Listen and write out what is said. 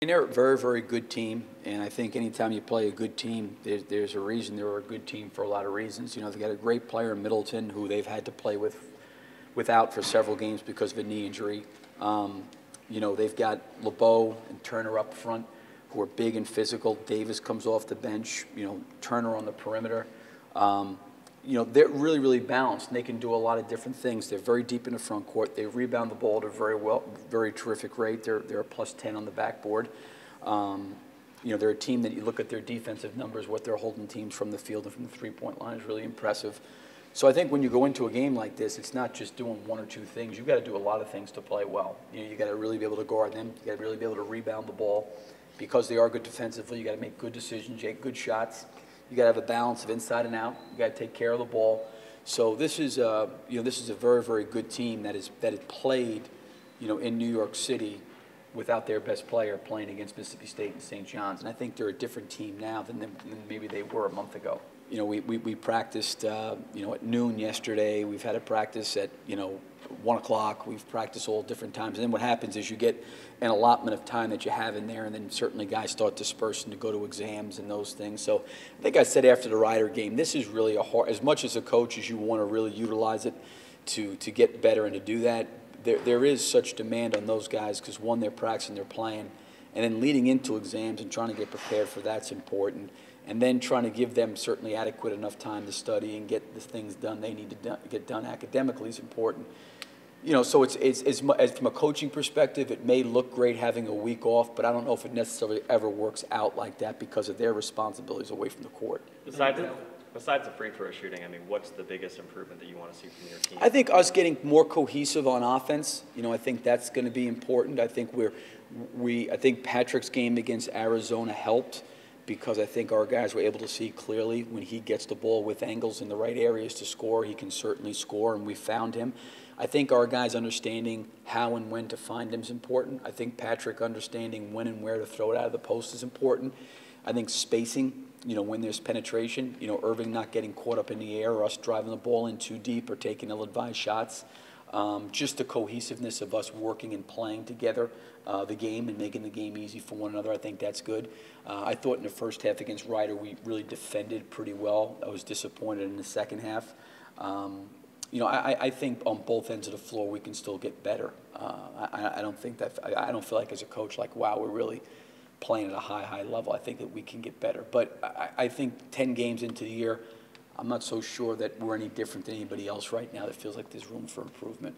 And they're a very, very good team, and I think anytime you play a good team, there's a reason they're a good team for a lot of reasons. You know, they've got a great player in Middleton who they've had to play without for several games because of a knee injury. You know, they've got LeBeau and Turner up front who are big and physical. Davis comes off the bench, you know, Turner on the perimeter. You know, they're really, really balanced, and they can do a lot of different things. They're very deep in the front court. They rebound the ball at a very terrific rate. They're a +10 on the backboard. You know, they're a team that you look at their defensive numbers, what they're holding teams from the field and from the three-point line is really impressive. So I think when you go into a game like this, it's not just doing one or two things. You've got to do a lot of things to play well. You know, you got to really be able to guard them. You got to really be able to rebound the ball. Because they are good defensively, you got to make good decisions, you get good shots. You got to have a balance of inside and out. You got to take care of the ball. So this is, you know, this is a very, very good team that has played, you know, in New York City without their best player playing against Mississippi State and St. John's. And I think they're a different team now than maybe they were a month ago. You know, we practiced, you know, at noon yesterday. We've had a practice at, you know, 1 o'clock. We've practiced all different times. And then what happens is you get an allotment of time that you have in there, and then certainly guys start dispersing to go to exams and those things. So I think I said after the Rider game, this is really a hard, as much as a coach as you want to really utilize it to get better and to do that, there is such demand on those guys because, one, they're practicing, they're playing, and then leading into exams and trying to get prepared for that's important. And then trying to give them certainly adequate enough time to study and get the things done they need to get done academically is important. You know, so it's from a coaching perspective, it may look great having a week off, but I don't know if it necessarily ever works out like that because of their responsibilities away from the court. Besides the free throw shooting, I mean, what's the biggest improvement that you want to see from your team? I think us getting more cohesive on offense. You know, I think that's going to be important. I think I think Patrick's game against Arizona helped, because I think our guys were able to see clearly when he gets the ball with angles in the right areas to score, he can certainly score, and we found him. I think our guys understanding how and when to find him is important. I think Patrick understanding when and where to throw it out of the post is important. I think spacing, you know, when there's penetration, you know, Irving not getting caught up in the air or us driving the ball in too deep or taking ill-advised shots. Just the cohesiveness of us working and playing together the game and making the game easy for one another, I think that's good. I thought in the first half against Rider we really defended pretty well. I was disappointed in the second half. You know, I think on both ends of the floor we can still get better. I don't think that I don't feel like as a coach like, wow, we're really playing at a high level. I think that we can get better. But I think 10 games into the year, I'm not so sure that we're any different than anybody else right now that feels like there's room for improvement.